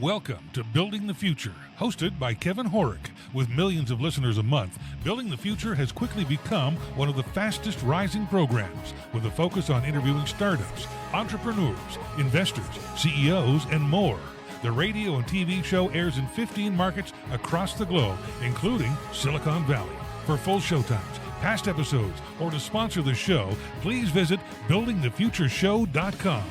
Welcome to Building the Future, hosted by Kevin Horick. With millions of listeners a month, Building the Future has quickly become one of the fastest rising programs, with a focus on interviewing startups, entrepreneurs, investors, CEOs, and more. The radio and TV show airs in 15 markets across the globe, including Silicon Valley. For full showtimes, past episodes, or to sponsor the show, please visit buildingthefutureshow.com.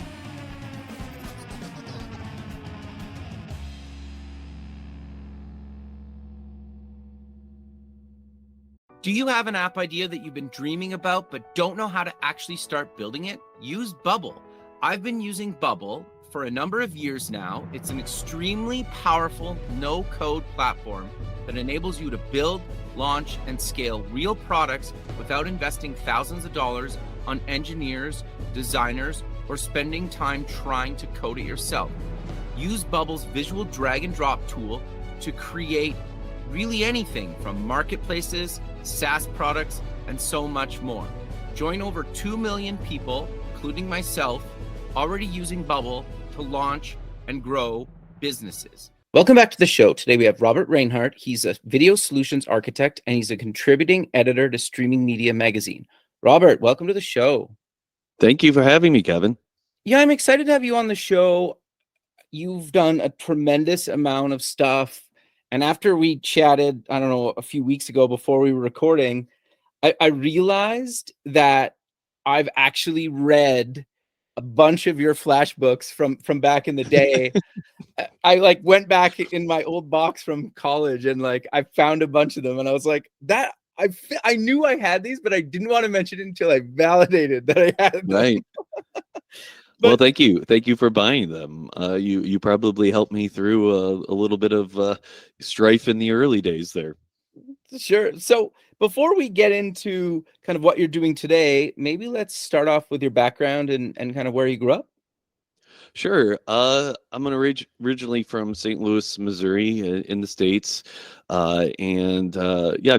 Do you have an app idea that you've been dreaming about but don't know how to actually start building it? Use Bubble. I've been using Bubble for a number of years now. It's an extremely powerful no-code platform that enables you to build, launch, and scale real products without investing thousands of dollars on engineers, designers, or spending time trying to code it yourself. Use Bubble's visual drag and drop tool to create really anything from marketplaces, SaaS products, and so much more. Join over 2 million people, including myself, already using Bubble to launch and grow businesses. Welcome back to the show. Today we have Robert Reinhardt. He's a video solutions architect and he's a contributing editor to Streaming Media Magazine. Robert, welcome to the show. Thank you for having me, Kevin. Yeah, I'm excited to have you on the show. You've done a tremendous amount of stuff. And after we chatted, I don't know, a few weeks ago before we were recording, I realized that I've actually read a bunch of your flash books from back in the day. I went back in my old box from college and I found a bunch of them. And I was like, that I knew I had these, but I didn't want to mention it until I validated that I had them. Right. Well, thank you. Thank you for buying them. You probably helped me through a little bit of strife in the early days there. Sure. So before we get into kind of what you're doing today, maybe let's start off with your background and kind of where you grew up. Sure. I'm originally from St. Louis, Missouri, in the States, and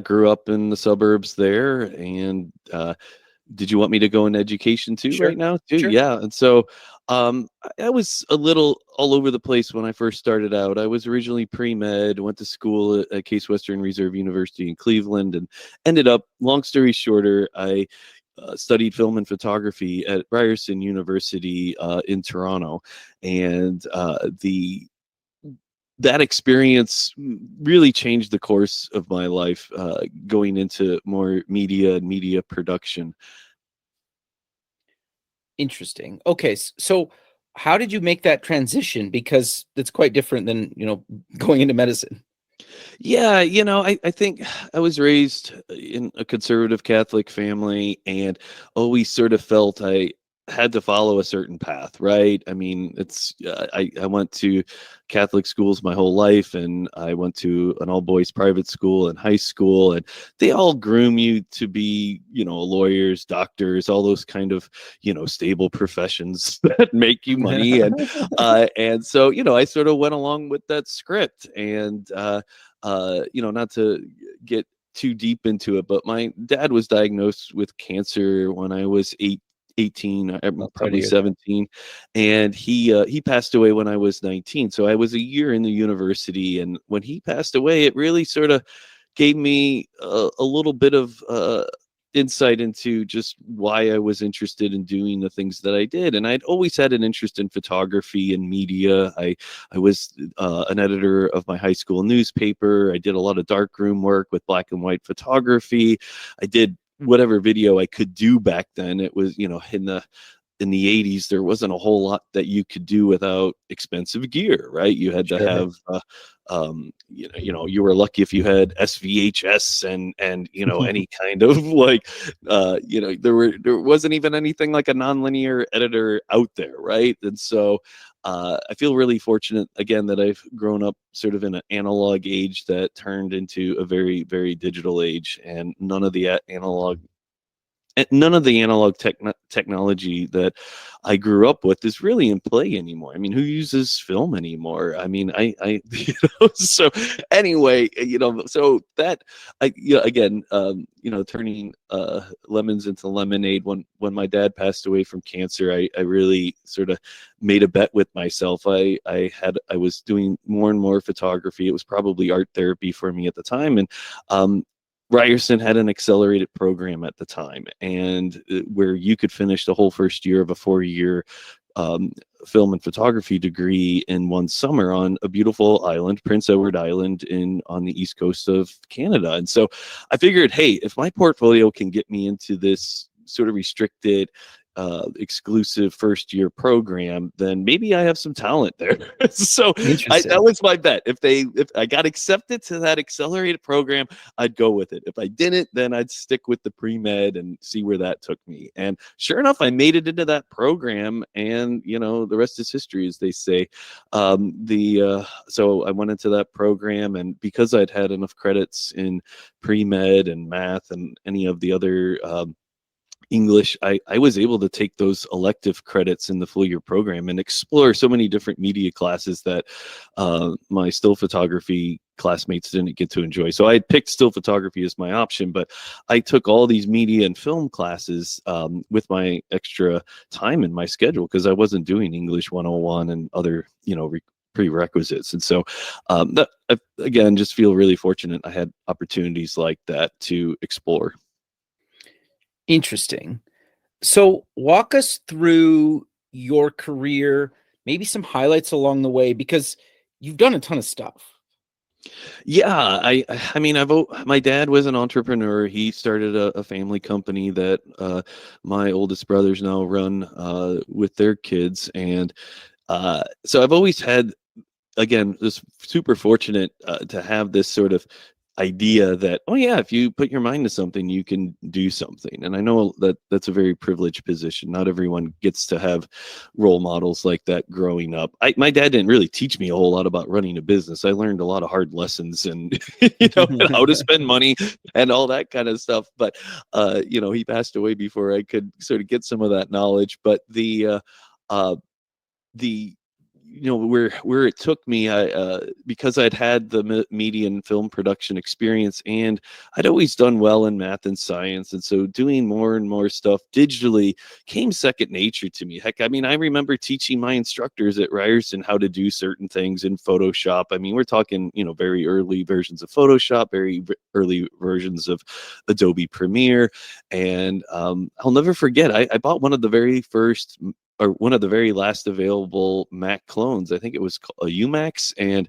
grew up in the suburbs there. And did you want me to go in education too? Sure. Right now too? Sure. Yeah. And so I was a little all over the place when I first started out. I was originally pre-med, went to school at Case Western Reserve University in Cleveland, and ended up, long story shorter, I studied film and photography at Ryerson University in Toronto. And that experience really changed the course of my life, going into more media and media production. Interesting. Okay, so how did you make that transition? Because it's quite different than, going into medicine. Yeah, I think I was raised in a conservative Catholic family and always sort of felt I had to follow a certain path, right? I mean, it's I went to Catholic schools my whole life, and I went to an all-boys private school in high school, and they all groom you to be, lawyers, doctors, all those kind of, stable professions that make you money. And so, I sort of went along with that script, and not to get too deep into it, but my dad was diagnosed with cancer when I was 18, probably 17, and he passed away when I was 19. So I was a year in the university, and when he passed away, it really sort of gave me a little bit of insight into just why I was interested in doing the things that I did. And I'd always had an interest in photography and media. I was an editor of my high school newspaper. I did a lot of darkroom work with black and white photography. I did whatever video I could do back then. It was, in the 80s, there wasn't a whole lot that you could do without expensive gear, right? You had to have, you were lucky if you had SVHS and any kind of there wasn't even anything like a nonlinear editor out there, right? And so I feel really fortunate again that I've grown up sort of in an analog age that turned into a very, very digital age, and none of the analog none of the analog technology that I grew up with is really in play anymore. I mean, who uses film anymore? I mean, I so anyway, so that again, turning lemons into lemonade. When my dad passed away from cancer, I really sort of made a bet with myself. I was doing more and more photography. It was probably art therapy for me at the time, and Ryerson had an accelerated program at the time, and where you could finish the whole first year of a 4-year film and photography degree in one summer on a beautiful island, Prince Edward Island, on the east coast of Canada. And so I figured, hey, if my portfolio can get me into this sort of restricted, exclusive first year program, then maybe I have some talent there. So that was my bet. If I got accepted to that accelerated program, I'd go with it. If I didn't, then I'd stick with the pre-med and see where that took me. And sure enough, I made it into that program, and the rest is history, as they say. So I went into that program, and because I'd had enough credits in pre-med and math and any of the other English, I was able to take those elective credits in the full year program and explore so many different media classes that my still photography classmates didn't get to enjoy. So I had picked still photography as my option, but I took all these media and film classes with my extra time in my schedule, because I wasn't doing English 101 and other, prerequisites. And so that, again, just feel really fortunate I had opportunities like that to explore. Interesting. So walk us through your career, maybe some highlights along the way, because you've done a ton of stuff. Yeah, I mean, my dad was an entrepreneur. He started a family company that my oldest brothers now run with their kids. And so I've always had, again, just super fortunate to have this sort of idea that, oh yeah, if you put your mind to something, you can do something. And I know that that's a very privileged position. Not everyone gets to have role models like that growing up. My dad didn't really teach me a whole lot about running a business. I learned a lot of hard lessons and and how to spend money and all that kind of stuff. But he passed away before I could sort of get some of that knowledge. But where it took me, because I'd had the media and film production experience, and I'd always done well in math and science, and so doing more and more stuff digitally came second nature to me. Heck, I mean, I remember teaching my instructors at Ryerson how to do certain things in Photoshop. I mean, we're talking, very early versions of Photoshop, very early versions of Adobe Premiere, and I'll never forget, I bought one of the very first, or one of the very last available Mac clones. I think it was a Umax, and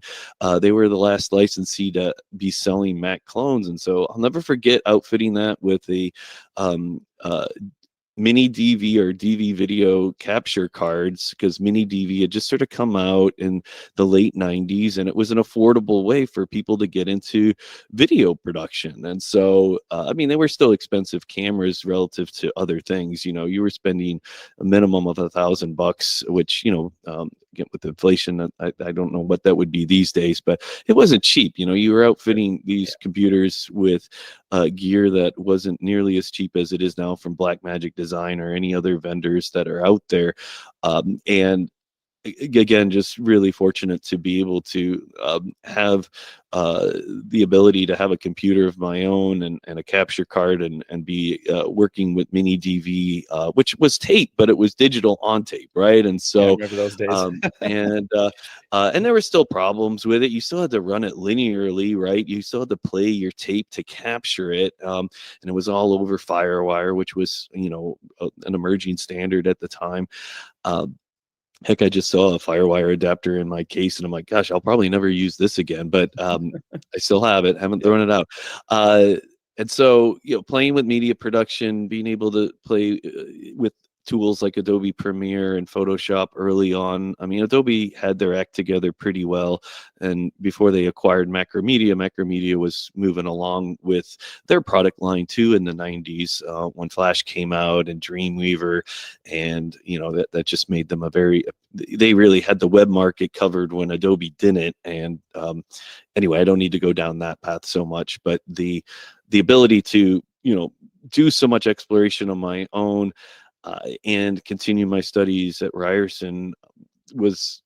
they were the last licensee to be selling Mac clones. And so I'll never forget outfitting that with a mini DV or DV video capture cards, because mini DV had just sort of come out in the late 90s, and it was an affordable way for people to get into video production. And so I mean, they were still expensive cameras relative to other things. You were spending a minimum of $1,000, which with inflation, I don't know what that would be these days, but it wasn't cheap. You were outfitting these computers with gear that wasn't nearly as cheap as it is now from Blackmagic Design or any other vendors that are out there. And again, just really fortunate to be able to have the ability to have a computer of my own and a capture card and be working with mini DV, which was tape, but it was digital on tape, right? And so I remember those days. and there were still problems with it. You still had to run it linearly, right? You still had to play your tape to capture it, and it was all over FireWire, which was an emerging standard at the time. Heck, I just saw a FireWire adapter in my case, and I'm like, gosh, I'll probably never use this again, but I still have it, haven't thrown it out. And so, playing with media production, being able to play with tools like Adobe Premiere and Photoshop early on. I mean, Adobe had their act together pretty well. And before they acquired Macromedia was moving along with their product line too in the 90s when Flash came out and Dreamweaver. And, that just made them they really had the web market covered when Adobe didn't. And anyway, I don't need to go down that path so much, but the ability to, do so much exploration on my own and continue my studies at Ryerson was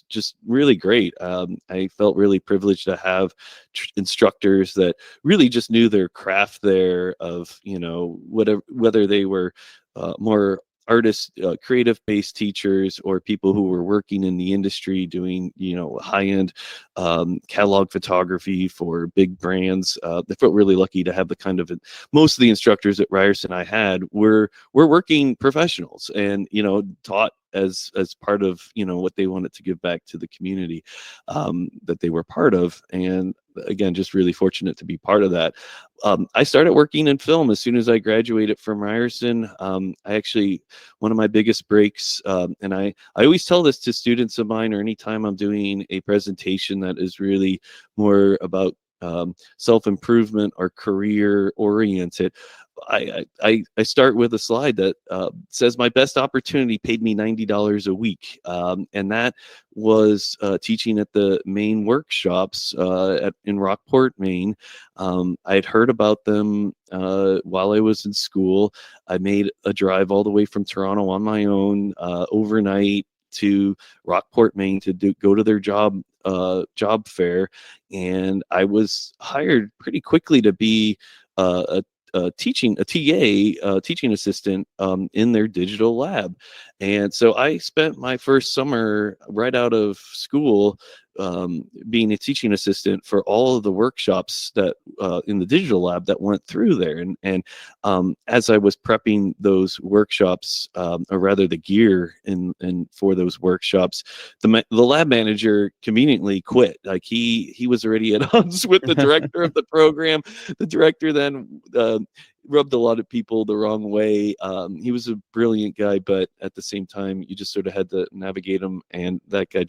just really great. I felt really privileged to have instructors that really just knew their craft there of, whether they were more artist, creative based teachers, or people who were working in the industry doing, high end catalog photography for big brands. I felt really lucky to have the kind of, most of the instructors at Ryerson I had were working professionals and, taught as part of what they wanted to give back to the community that they were part of. And again, just really fortunate to be part of that. I started working in film as soon as I graduated from Ryerson. One of my biggest breaks, and I always tell this to students of mine, or anytime I'm doing a presentation that is really more about self-improvement or career oriented, I start with a slide that says my best opportunity paid me $90 a week, and that was teaching at the Maine workshops in Rockport, Maine. I had heard about them while I was in school. I made a drive all the way from Toronto on my own overnight to Rockport, Maine to go to their job fair, and I was hired pretty quickly to be a teaching assistant in their digital lab. And so I spent my first summer right out of school being a teaching assistant for all of the workshops that in the digital lab that went through there. And as I was prepping those workshops, or rather the gear and for those workshops, the lab manager conveniently quit. Like he was already at odds with the director of the program. The director then rubbed a lot of people the wrong way. He was a brilliant guy, but at the same time, you just sort of had to navigate him. And that guy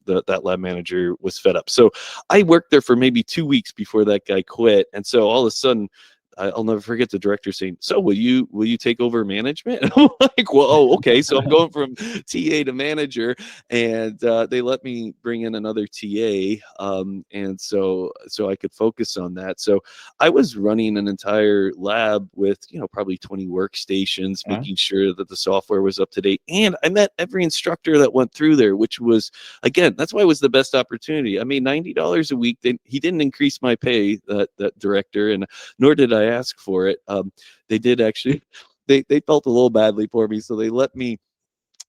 that lab manager was fed up. So I worked there for maybe 2 weeks before that guy quit. And so all of a sudden, I'll never forget the director saying, "So will you take over management?" And I'm like, "Well, oh, okay." So I'm going from TA to manager, and they let me bring in another TA, and so I could focus on that. So I was running an entire lab with probably 20 workstations, making sure that the software was up to date. And I met every instructor that went through there, which was, again, that's why it was the best opportunity. I made $90 a week. He didn't increase my pay, that director, and nor did I ask for it. They did actually. They felt a little badly for me, so they let me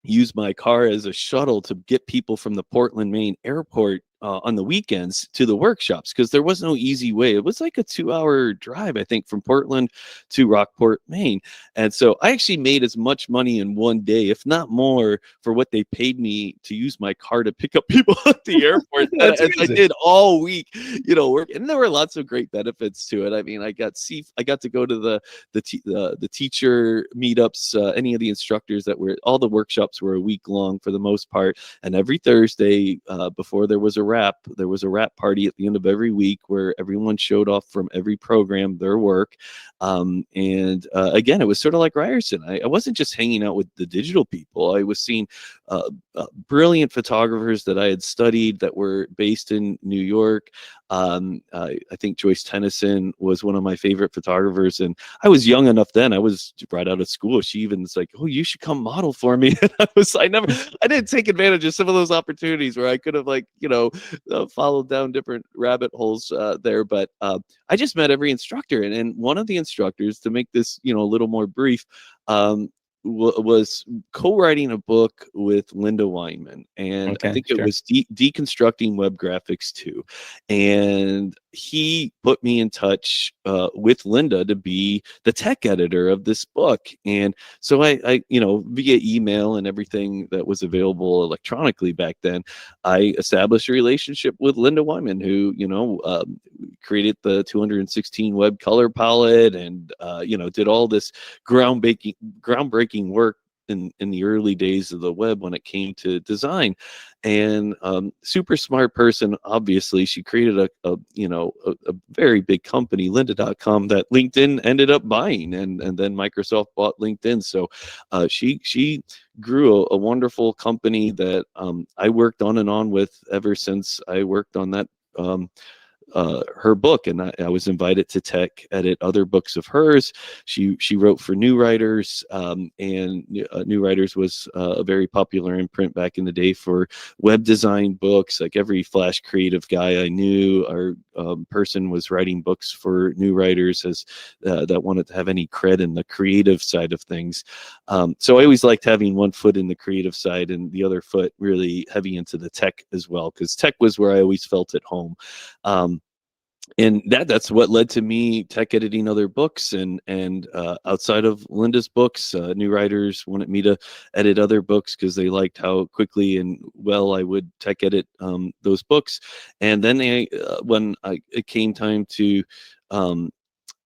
use my car as a shuttle to get people from the Portland, Maine airport on the weekends to the workshops, because there was no easy way. It was like a 2-hour drive, I think, from Portland to Rockport, Maine. And so I actually made as much money in one day, if not more, for what they paid me to use my car to pick up people at the airport as I did all week, work. And there were lots of great benefits to it. I mean, I got to go to the teacher meetups, any of the instructors all the workshops were a week long for the most part. And every Thursday, before there was a wrap party at the end of every week where everyone showed off from every program their work. Again, it was sort of like Ryerson. I wasn't just hanging out with the digital people. I was seeing brilliant photographers that I had studied that were based in New York. I think Joyce Tennyson was one of my favorite photographers, and I was young enough then. I was right out of school. She even was like, "Oh, you should come model for me." I didn't take advantage of some of those opportunities where I could have followed down different rabbit holes there. But I just met every instructor, and one of the instructors, to make this a little more brief, was co-writing a book with Linda Weinman, and I think it was deconstructing web graphics too. And he put me in touch with Linda to be the tech editor of this book. And so I via email and everything that was available electronically back then, I established a relationship with Linda Weinman, who created the 216 web color palette, and did all this groundbreaking work in the early days of the web when it came to design. And super smart person. Obviously, she created a very big company, lynda.com, that LinkedIn ended up buying, and then Microsoft bought LinkedIn. So she grew a wonderful company that I worked on and on with ever since I worked on that her book, and I was invited to tech edit other books of hers. She wrote for New Writers, and New Writers was a very popular imprint back in the day for web design books. Like every Flash creative guy I knew or person was writing books for New Writers as that wanted to have any cred in the creative side of things. So I always liked having one foot in the creative side and the other foot really heavy into the tech as well, because tech was where I always felt at home. And that's what led to me tech editing other books, and outside of Linda's books, New Writers wanted me to edit other books because they liked how quickly and well I would tech edit those books. And then it came time to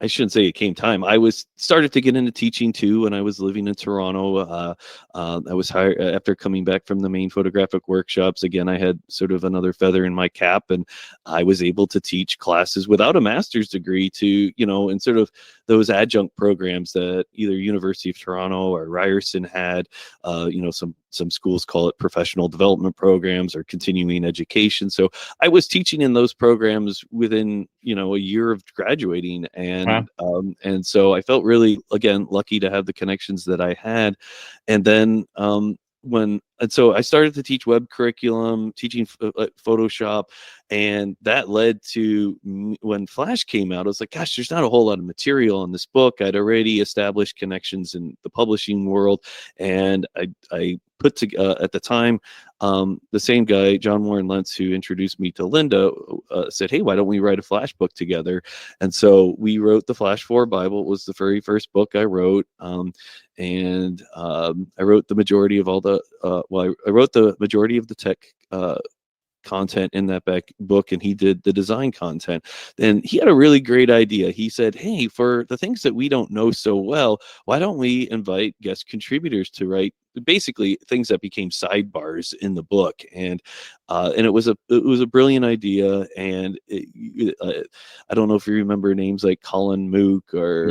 I shouldn't say it came time. I started to get into teaching too when I was living in Toronto. I was hired after coming back from the main photographic workshops. Again, I had sort of another feather in my cap, and I was able to teach classes without a master's degree to, in sort of those adjunct programs that either University of Toronto or Ryerson had. Some schools call it professional development programs or continuing education. So I was teaching in those programs within, a year of graduating. And, wow. And so I felt really, again, lucky to have the connections that I had. And then, so I started to teach web curriculum, teaching Photoshop, and that led to when Flash came out, I was like, gosh, there's not a whole lot of material on this book. I'd already established connections in the publishing world, and I put together at the time, the same guy, John Warren Lentz, who introduced me to Linda, said, hey, why don't we write a Flash book together? And so we wrote the Flash 4 Bible. It was the very first book I wrote. And I wrote the majority of all the, I wrote the majority of the tech content in that book, and he did the design content. And he had a really great idea. He said, hey, for the things that we don't know so well, why don't we invite guest contributors to write basically things that became sidebars in the book? And it was a brilliant idea. And I don't know if you remember names like Colin Mook or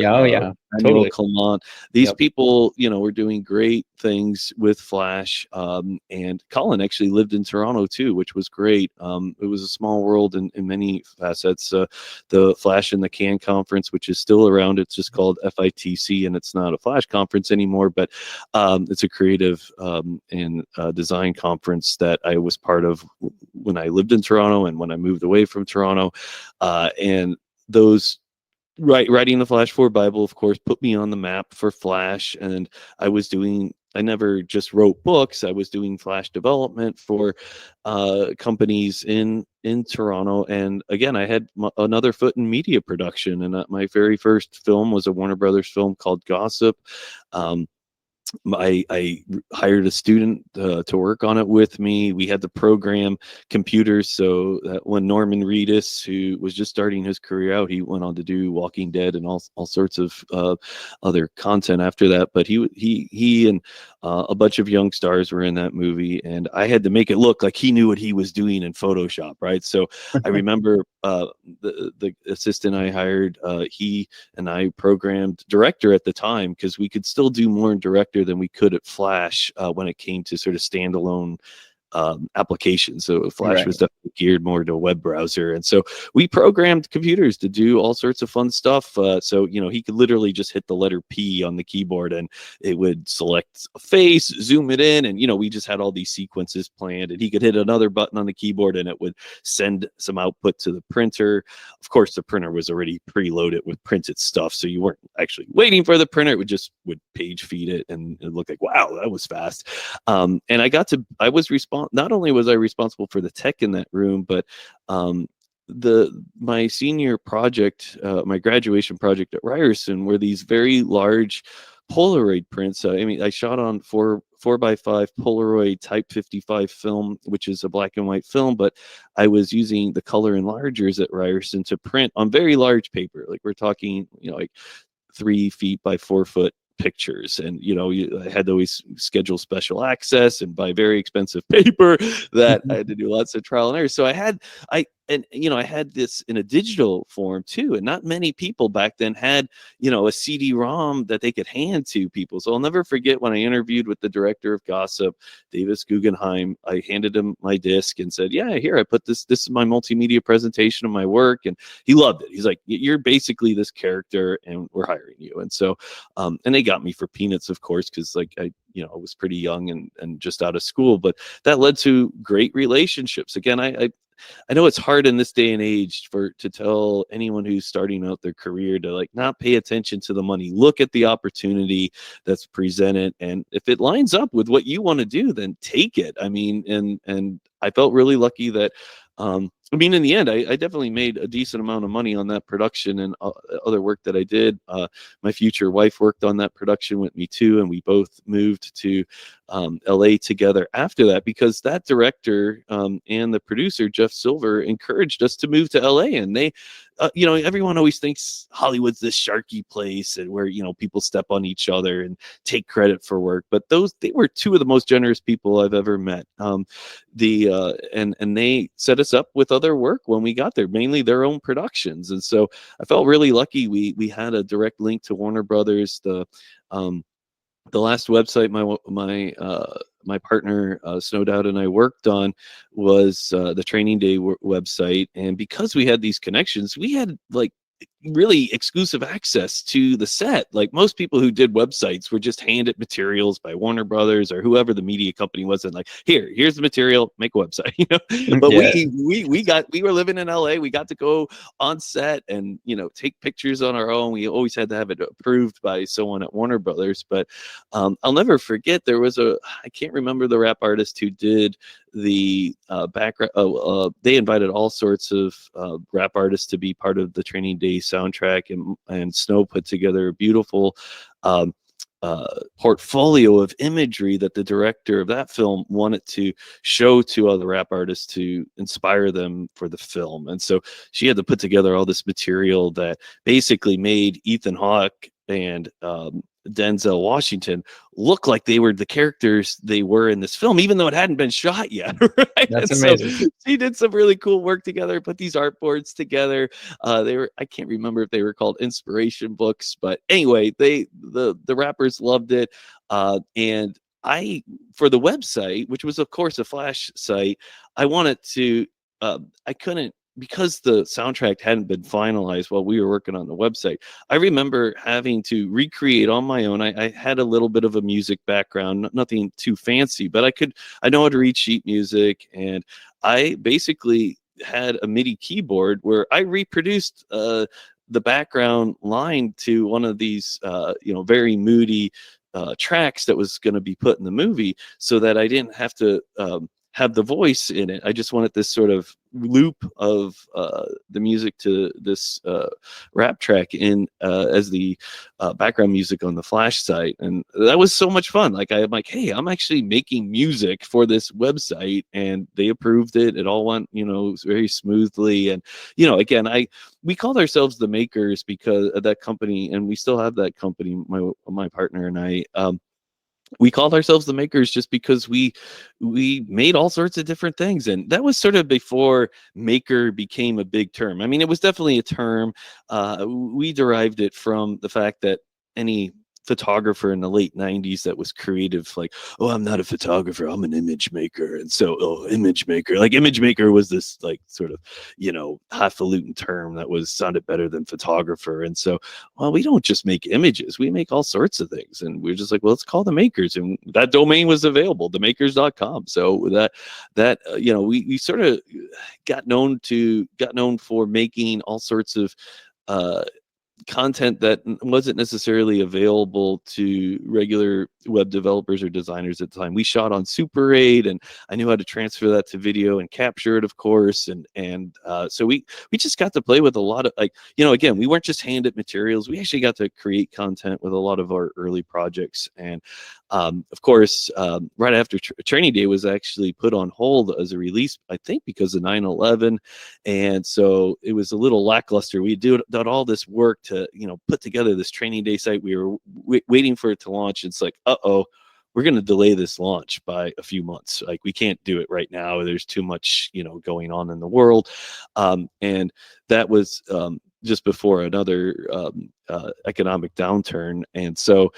totally. Clement. These people, were doing great things with Flash. And Colin actually lived in Toronto too, which was great. It was a small world in many facets. The Flash and the Can conference, which is still around, it's just called FITC, and it's not a Flash conference anymore, but it's a creative and design conference that I was part of when I lived in Toronto and when I moved away from Toronto. And those writing the Flash 4 Bible, of course, put me on the map for Flash. And I never just wrote books. I was doing Flash development for companies in Toronto. And again, I had another foot in media production. And my very first film was a Warner Brothers film called Gossip. I hired a student to work on it with me. We had to program computers so that when Norman Reedus, who was just starting his career out, he went on to do Walking Dead and all sorts of other content after that. But he and a bunch of young stars were in that movie, and I had to make it look like he knew what he was doing in Photoshop, right? So I remember the assistant I hired, he and I programmed director at the time because we could still do more in director than we could at Flash when it came to sort of standalone applications. So Flash was definitely geared more to a web browser. And so we programmed computers to do all sorts of fun stuff. So, he could literally just hit the letter P on the keyboard and it would select a face, zoom it in. And, we just had all these sequences planned, and he could hit another button on the keyboard and it would send some output to the printer. Of course, the printer was already preloaded with printed stuff, so you weren't actually waiting for the printer. It would page feed it, and it looked like, wow, that was fast. And I was not only was I responsible for the tech in that room, but my senior project, my graduation project at Ryerson, were these very large Polaroid prints. I shot on 4x5 Polaroid Type 55 film, which is a black and white film, but I was using the color enlargers at Ryerson to print on very large paper. Like we're talking, like 3 feet by 4 foot pictures. And I had to always schedule special access and buy very expensive paper that I had to do lots of trial and error. So and I had this in a digital form too, and not many people back then had a CD-ROM that they could hand to people. So I'll never forget when I interviewed with the director of Gossip, Davis Guggenheim. I handed him my disc and said, yeah, here, I put this is my multimedia presentation of my work, and he loved it. He's like, you're basically this character and we're hiring you. And so and they got me for peanuts, of course, because like I was pretty young and just out of school, but that led to great relationships. Again, I know it's hard in this day and age to tell anyone who's starting out their career to like not pay attention to the money. Look at the opportunity that's presented, and if it lines up with what you want to do, then take it. I mean, and I felt really lucky that in the end, I definitely made a decent amount of money on that production and other work that I did. My future wife worked on that production with me too, and we both moved to LA together after that, because that director and the producer, Jeff Silver, encouraged us to move to LA. And they, everyone always thinks Hollywood's this sharky place and where, people step on each other and take credit for work. But they were two of the most generous people I've ever met. And they set us up with other work when we got there, mainly their own productions. And so I felt really lucky. We had a direct link to Warner Brothers. The last website my partner Snowed Out and I worked on was the Training Day website, and because we had these connections, we had like really exclusive access to the set. Like most people who did websites were just handed materials by Warner Brothers or whoever the media company was, and like, here's the material, make a website. But we were living in LA. We got to go on set and take pictures on our own. We always had to have it approved by someone at Warner Brothers. But I'll never forget, there was I can't remember the rap artist who did the background. They invited all sorts of rap artists to be part of the Training Day soundtrack, and Snow put together a beautiful portfolio of imagery that the director of that film wanted to show to other rap artists to inspire them for the film. And so she had to put together all this material that basically made Ethan Hawke and Denzel Washington look like they were the characters they were in this film, even though it hadn't been shot yet. Right? That's amazing. So she did some really cool work together, put these art boards together. I can't remember if they were called inspiration books, but anyway, the rappers loved it. And for the website, which was of course a Flash site, I wanted to, I couldn't, because the soundtrack hadn't been finalized while we were working on the website. I remember having to recreate on my own. I had a little bit of a music background, nothing too fancy, but I know how to read sheet music. And I basically had a MIDI keyboard where I reproduced the background line to one of these, very moody tracks that was going to be put in the movie, so that I didn't have to have the voice in it. I just wanted this sort of loop of the music to this rap track in as the background music on the Flash site. And that was so much fun. Like I'm like, hey, I'm actually making music for this website, and they approved it. It all went, very smoothly. And, again, we called ourselves the Makers because of that company, and we still have that company, my partner and I. We called ourselves the Makers just because we made all sorts of different things. And that was sort of before maker became a big term. I mean, it was definitely a term. We derived it from the fact that any photographer in the late 90s that was creative, like, oh, I'm not a photographer, I'm an image maker. And so, image maker, like image maker was this like sort of, highfalutin term that sounded better than photographer. And so, well, we don't just make images, we make all sorts of things. And we're just like, well, let's call the Makers. And that domain was available, themakers.com. So we sort of got known for making all sorts of content that wasn't necessarily available to regular web developers or designers at the time. We shot on Super 8, and I knew how to transfer that to video and capture it, of course. And so we just got to play with a lot of, again, we weren't just handed materials. We actually got to create content with a lot of our early projects. And of course, right after Training Day was actually put on hold as a release, I think because of 9/11. And so it was a little lackluster. We done all this work to, put together this Training Day site. We were waiting for it to launch. It's like, we're going to delay this launch by a few months. Like, we can't do it right now. There's too much, going on in the world. And that was just before another economic downturn. And so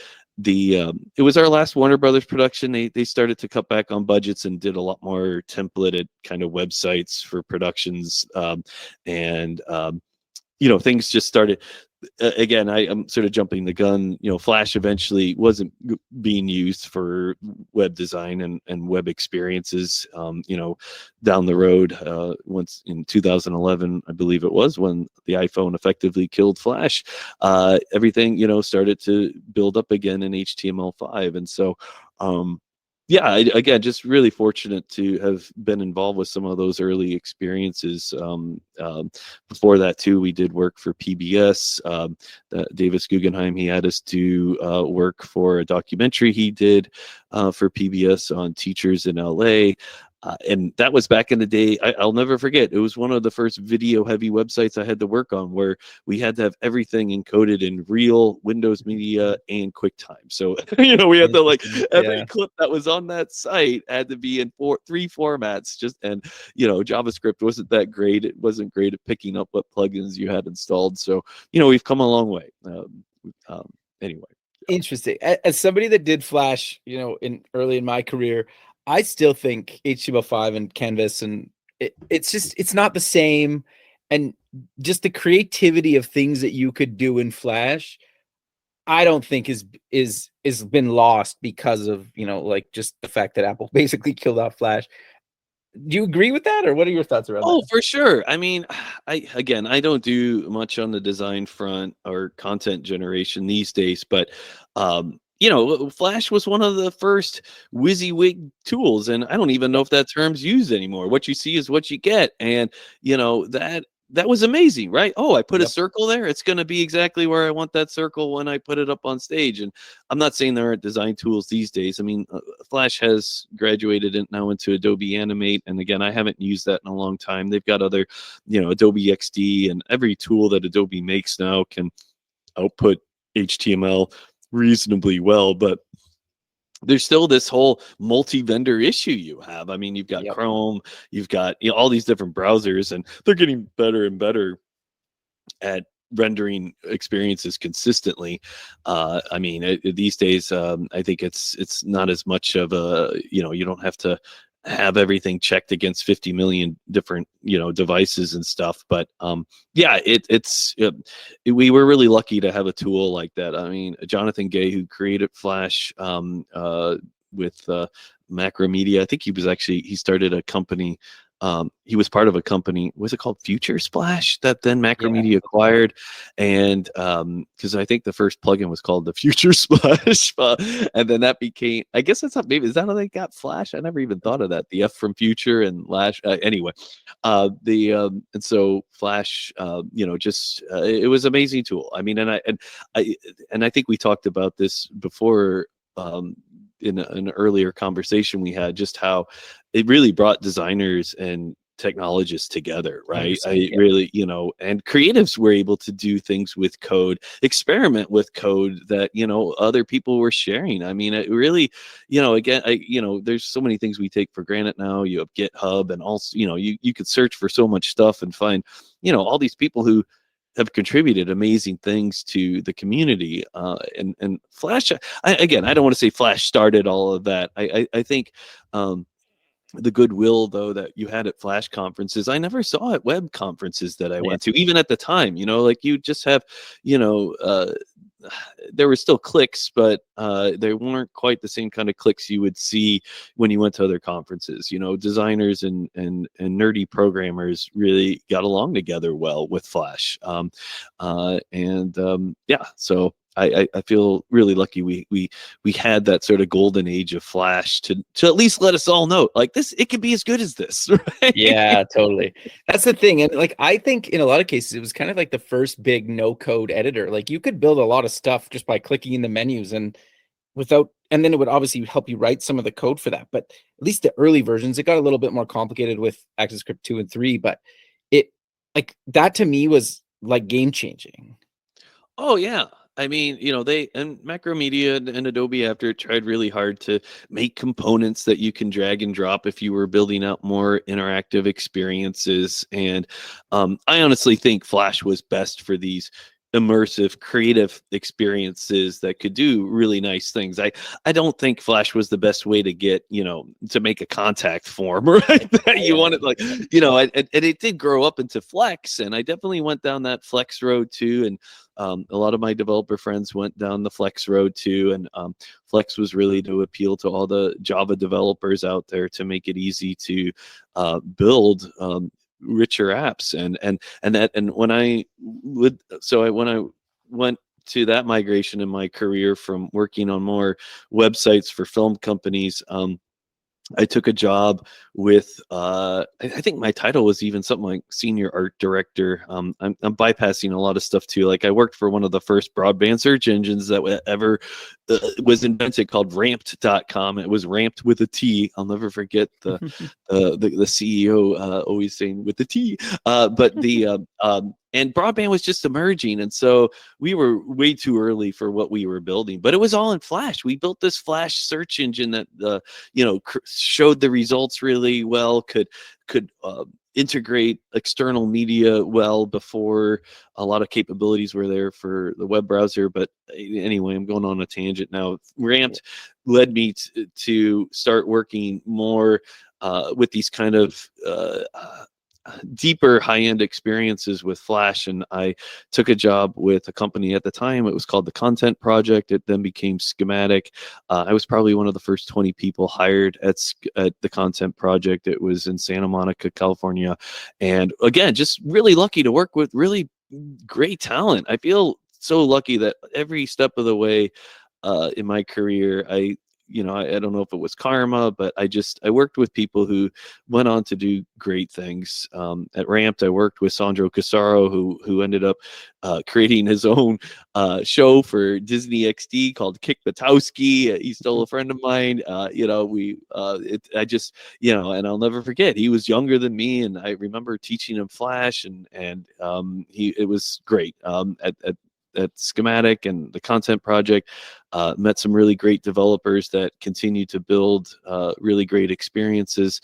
it was our last Warner Brothers production. They started to cut back on budgets and did a lot more templated kind of websites for productions. And things just started. Again, I'm sort of jumping the gun. Flash eventually wasn't being used for web design and web experiences. Down the road, once in 2011, I believe it was, when the iPhone effectively killed Flash, everything started to build up again in HTML5, and so. Again, just really fortunate to have been involved with some of those early experiences. Before that, too, we did work for PBS. Davis Guggenheim, he had us do work for a documentary he did for PBS on teachers in LA. And that was back in the day. I'll never forget. It was one of the first video-heavy websites I had to work on, where we had to have everything encoded in real Windows Media and QuickTime. So, we had to every clip that was on that site had to be in three formats. And JavaScript wasn't that great. It wasn't great at picking up what plugins you had installed. So, we've come a long way. Anyway. Interesting. As somebody that did Flash, early in my career, I still think HTML5 and Canvas, and it's not the same. And just the creativity of things that you could do in Flash, I don't think is been lost because of, just the fact that Apple basically killed off Flash. Do you agree with that, or what are your thoughts around that? Oh, for sure. I mean, I don't do much on the design front or content generation these days, but Flash was one of the first WYSIWYG tools, and I don't even know if that term's used anymore. What you see is what you get, and that was amazing, right? Oh, I put a circle there. It's going to be exactly where I want that circle when I put it up on stage. And I'm not saying there aren't design tools these days. I mean, Flash has graduated now into Adobe Animate, and again, I haven't used that in a long time. They've got other, Adobe XD, and every tool that Adobe makes now can output HTML reasonably well, but there's still this whole multi-vendor issue you have. I mean, you've got Chrome, you've got all these different browsers, and they're getting better and better at rendering experiences consistently. I mean, these days, I think it's not as much of a, you don't have to have everything checked against 50 million different devices and stuff, but we were really lucky to have a tool like that. I mean, Jonathan Gay, who created Flash with Macromedia, I think he started a company. He was part of a company, was it called Future Splash, that then Macromedia acquired? And because I think the first plugin was called the Future Splash, and then that became, I guess is that how they got Flash? I never even thought of that. The F from Future and Lash. Anyway, and so Flash, it was an amazing tool. I mean, and I think we talked about this before. In an earlier conversation we had, just how it really brought designers and technologists together, right? Really, and creatives were able to do things with code, experiment with code that, other people were sharing. I mean, it really, again, there's so many things we take for granted now. You have GitHub, and also, you could search for so much stuff and find, all these people who have contributed amazing things to the community. And Flash, I don't want to say Flash started all of that. I think the goodwill, though, that you had at Flash conferences, I never saw at web conferences that I went to, even at the time. Like, you just have, there were still clicks, but they weren't quite the same kind of clicks you would see when you went to other conferences. Designers and nerdy programmers really got along together well with Flash. So I feel really lucky we had that sort of golden age of Flash to at least let us all know, like, this, it could be as good as this, right? Yeah, totally. That's the thing. And like, I think in a lot of cases, it was kind of like the first big no code editor. Like, you could build a lot of stuff just by clicking in the menus and then it would obviously help you write some of the code for that. But at least the early versions, it got a little bit more complicated with ActionScript 2 and 3, but it, like, that to me was like game changing. Oh yeah. I mean, they and Macromedia and Adobe after it tried really hard to make components that you can drag and drop if you were building out more interactive experiences. And I honestly think Flash was best for these immersive creative experiences that could do really nice things. I don't think Flash was the best way to get, to make a contact form, right? That you wanted, like, and it did grow up into Flex, and I definitely went down that Flex road too. And a lot of my developer friends went down the Flex road too. And Flex was really to appeal to all the Java developers out there to make it easy to build richer apps. And when I went to that migration in my career from working on more websites for film companies, I took a job with I think my title was even something like senior art director. I'm bypassing a lot of stuff too. Like I worked for one of the first broadband search engines that ever was invented, called ramped.com. It was ramped with a T. I'll never forget the CEO always saying with the T. But the and broadband was just emerging, and so we were way too early for what we were building. But it was all in Flash. We built this Flash search engine that showed the results really well, could integrate external media well before a lot of capabilities were there for the web browser. But anyway, I'm going on a tangent now. Ramped led me to start working more with these kind of deeper high-end experiences with Flash. And I took a job with a company at the time. It was called the Content Project. It then became Schematic. I was probably one of the first 20 people hired at the Content Project. It was in Santa Monica, California. And again, just really lucky to work with really great talent. I feel so lucky that every step of the way in my career, I don't know if it was karma, but I worked with people who went on to do great things. At Ramped, I worked with Sandro Casaro, who ended up creating his own show for Disney XD called Kick Butowski. He stole a friend of mine. And I'll never forget, he was younger than me, and I remember teaching him Flash, and it was great. At Schematic and the Content Project, met some really great developers that continue to build really great experiences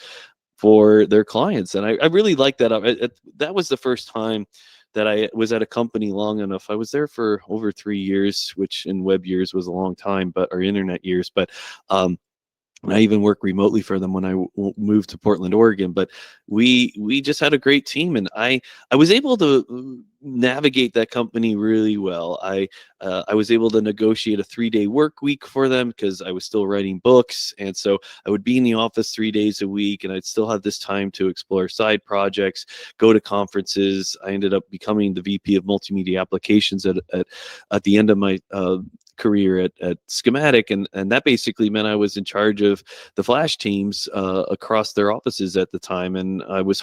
for their clients. And I really like that. That was the first time that I was at a company long enough. I was there for over 3 years, which in web years was a long time, or internet years. But I even worked remotely for them when I moved to Portland, Oregon. But we just had a great team, and I was able to navigate that company really well. I was able to negotiate a 3-day work week for them because I was still writing books, and so I would be in the office 3 days a week, and I'd still have this time to explore side projects, go to conferences. I ended up becoming the VP of Multimedia Applications at the end of my career at Schematic, and that basically meant I was in charge of the Flash teams across their offices at the time. And I was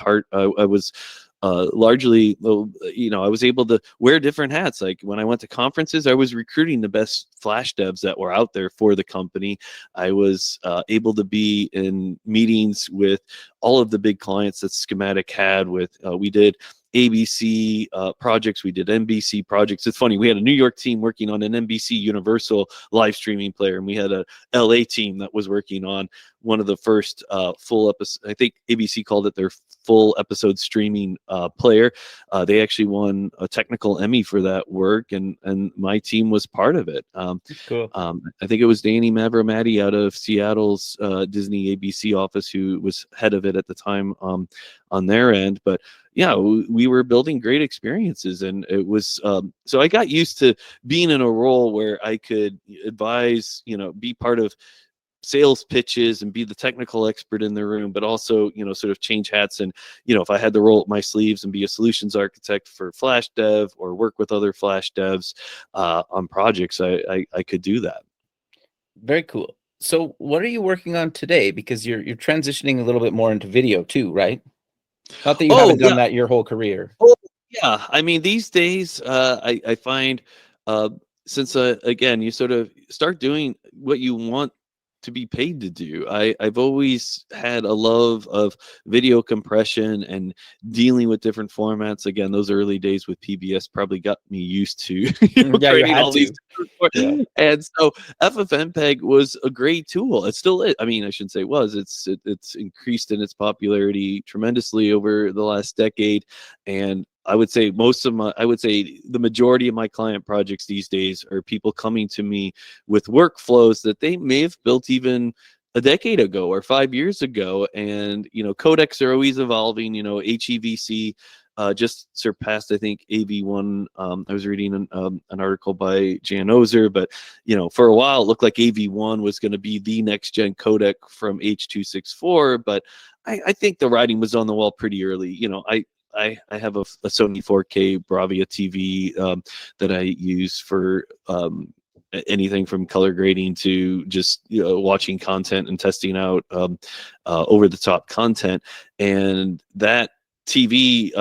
largely, I was able to wear different hats. Like when I went to conferences, I was recruiting the best Flash devs that were out there for the company. I was able to be in meetings with all of the big clients that Schematic had. We did ABC projects, we did NBC projects. It's funny, we had a New York team working on an NBC Universal live streaming player, and we had a LA team that was working on one of the first full episodes. I think ABC called it their full episode streaming player. They actually won a technical Emmy for that work, and my team was part of it. Cool. I think it was Danny Mavromati out of Seattle's Disney ABC office who was head of it at the time on their end. But yeah, we were building great experiences, and it was so I got used to being in a role where I could advise, be part of sales pitches and be the technical expert in the room, but also, sort of change hats. And, if I had to roll up my sleeves and be a solutions architect for Flash dev or work with other Flash devs on projects, I could do that. Very cool. So what are you working on today? Because you're transitioning a little bit more into video too, right? Not that you haven't done that your whole career. Oh, yeah. I mean, these days, I find since, again, you sort of start doing what you want to be paid to do. I've always had a love of video compression and dealing with different formats. Again, those early days with PBS probably got me used to Yeah, you creating had all these to. different and so FFmpeg was a great tool. It still is. I mean, I shouldn't say was. It's increased in its popularity tremendously over the last decade, and I would say the majority of my client projects these days are people coming to me with workflows that they may have built even a decade ago or 5 years ago. And, codecs are always evolving. HEVC just surpassed, I think, AV1. I was reading an article by Jan Ozer, but, for a while it looked like AV1 was going to be the next gen codec from H.264. But I think the writing was on the wall pretty early. I have a Sony 4K Bravia TV that I use for anything from color grading to just watching content and testing out over the top content. And that TV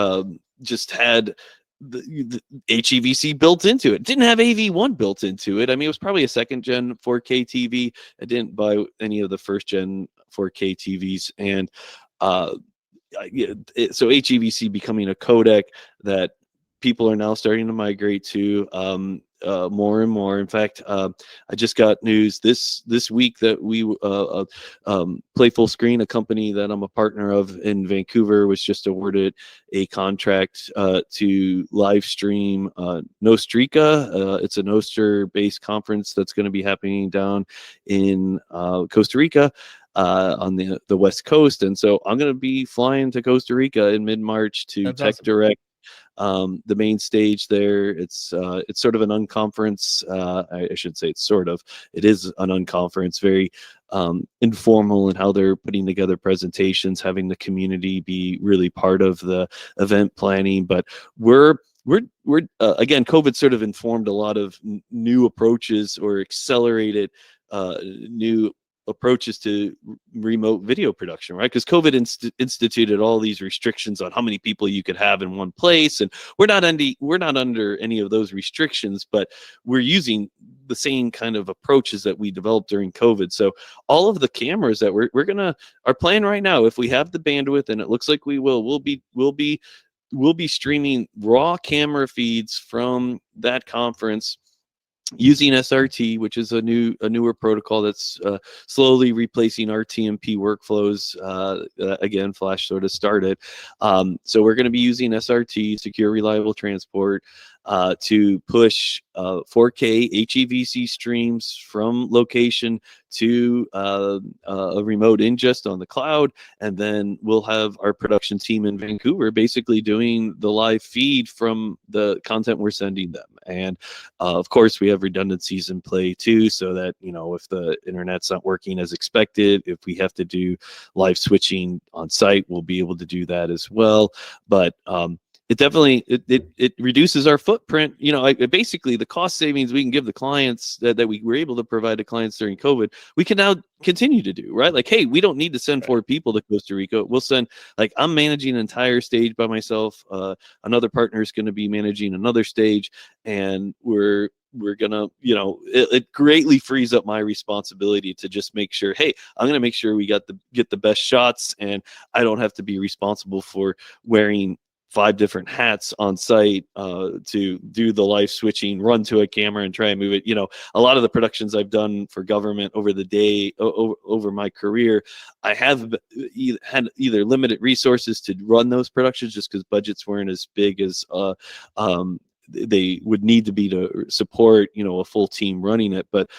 just had the HEVC built into it. Didn't have AV1 built into it. I mean, it was probably a second gen 4K TV. I didn't buy any of the first gen 4K TVs. And so HEVC becoming a codec that people are now starting to migrate to more and more. In fact, I just got news this week that we Playful Screen, a company that I'm a partner of in Vancouver, was just awarded a contract to live stream Nostrika. It's a Nostr-based conference that's going to be happening down in Costa Rica. On the West Coast. And so I'm going to be flying to Costa Rica in mid-March to That's Tech awesome. Direct the main stage there. It's sort of an unconference. I should say it is an unconference, very informal in how they're putting together presentations, having the community be really part of the event planning. But we're again, COVID sort of informed a lot of new approaches or accelerated new approaches to remote video production, right? Because COVID instituted all these restrictions on how many people you could have in one place, and we're not under any of those restrictions, but we're using the same kind of approaches that we developed during COVID. So all of the cameras that are playing right now, if we have the bandwidth, and it looks like we'll be streaming raw camera feeds from that conference using SRT, which is a newer protocol that's slowly replacing RTMP workflows. Again, Flash sort of started. So we're going to be using SRT, secure reliable transport, to push 4K HEVC streams from location to a remote ingest on the cloud. And then we'll have our production team in Vancouver basically doing the live feed from the content we're sending them. And of course, we have redundancies in play too, so that, if the internet's not working as expected, if we have to do live switching on site, we'll be able to do that as well. But it definitely it reduces our footprint. Basically the cost savings we can give the clients that we were able to provide to clients during COVID, we can now continue to do, right? Like, hey, we don't need to send 4 people to Costa Rica. We'll send, like, I'm managing an entire stage by myself. Another partner is going to be managing another stage, and we're gonna, it greatly frees up my responsibility to just make sure, hey, I'm gonna make sure we get the best shots, and I don't have to be responsible for wearing 5 different hats on site to do the live switching, run to a camera and try and move it. A lot of the productions I've done for government over the day, over my career, I have had either limited resources to run those productions just because budgets weren't as big as they would need to be to support, a full team running it, but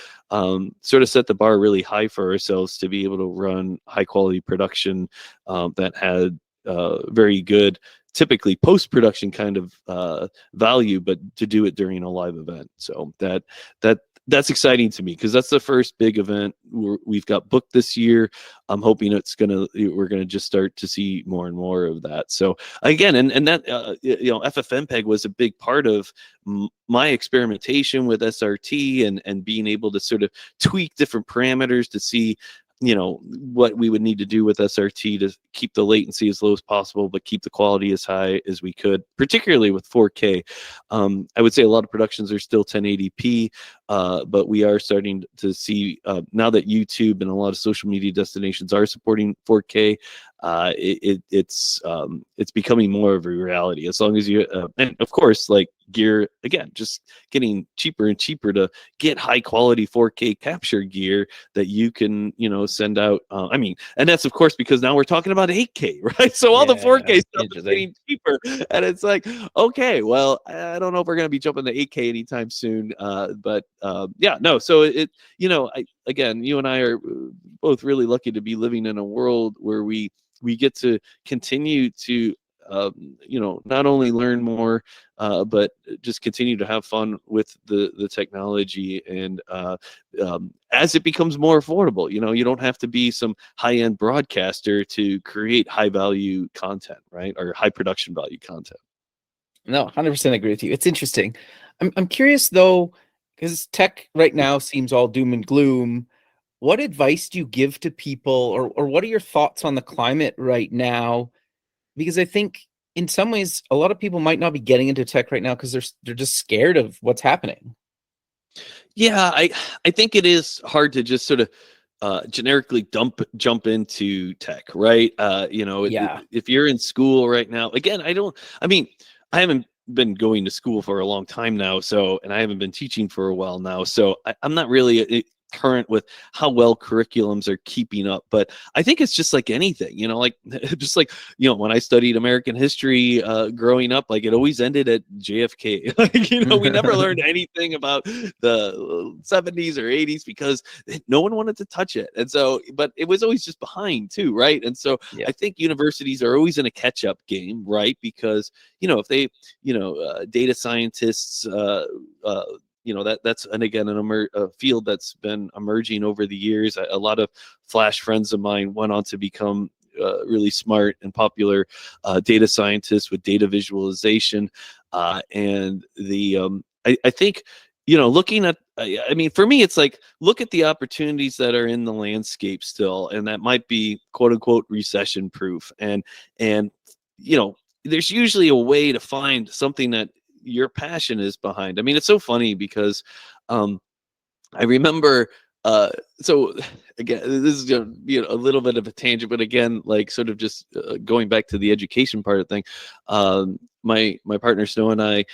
sort of set the bar really high for ourselves to be able to run high quality production that had very good, typically post-production kind of value, but to do it during a live event. So that's exciting to me, because that's the first big event we've got booked this year. I'm hoping we're gonna just start to see more and more of that. So again, and that FFmpeg was a big part of my experimentation with SRT and being able to sort of tweak different parameters to see what we would need to do with SRT to keep the latency as low as possible, but keep the quality as high as we could, particularly with 4K. I would say a lot of productions are still 1080p. but we are starting to see now that YouTube and a lot of social media destinations are supporting 4K. It's becoming more of a reality, as long as you and of course, like gear, again, just getting cheaper and cheaper to get high quality 4K capture gear that you can, send out. I mean, and that's of course because now we're talking about 8K, right? So all the 4K stuff is getting cheaper, and it's like, okay, well, I don't know if we're gonna be jumping to 8K anytime soon, but yeah, no. So again, you and I are both really lucky to be living in a world where we get to continue to not only learn more, but just continue to have fun with the technology. And as it becomes more affordable, you don't have to be some high-end broadcaster to create high value content, right? Or high production value content. No, 100% agree with you. It's interesting. I'm curious though, because tech right now seems all doom and gloom. What advice do you give to people, or what are your thoughts on the climate right now? Because I think in some ways, a lot of people might not be getting into tech right now because they're just scared of what's happening. Yeah, I think it is hard to just sort of generically jump into tech, right? If you're in school right now, again, I haven't been going to school for a long time now, and I haven't been teaching for a while now, so I'm not really current with how well curriculums are keeping up. But I think it's just like anything, just like when I studied American history growing up, like it always ended at JFK. We never learned anything about the 70s or 80s because no one wanted to touch it, and so but it was always just behind too, right? And so I think universities are always in a catch-up game, right? Because if they data scientists that's, and again, a field that's been emerging over the years. A lot of Flash friends of mine went on to become really smart and popular data scientists with data visualization. And I think, looking at, for me, it's like, look at the opportunities that are in the landscape still, and that might be quote unquote recession proof. And there's usually a way to find something that your passion is behind. I mean, it's so funny because I remember so again, this is gonna be a little bit of a tangent, but again, like sort of just going back to the education part of the thing. My partner Snow and I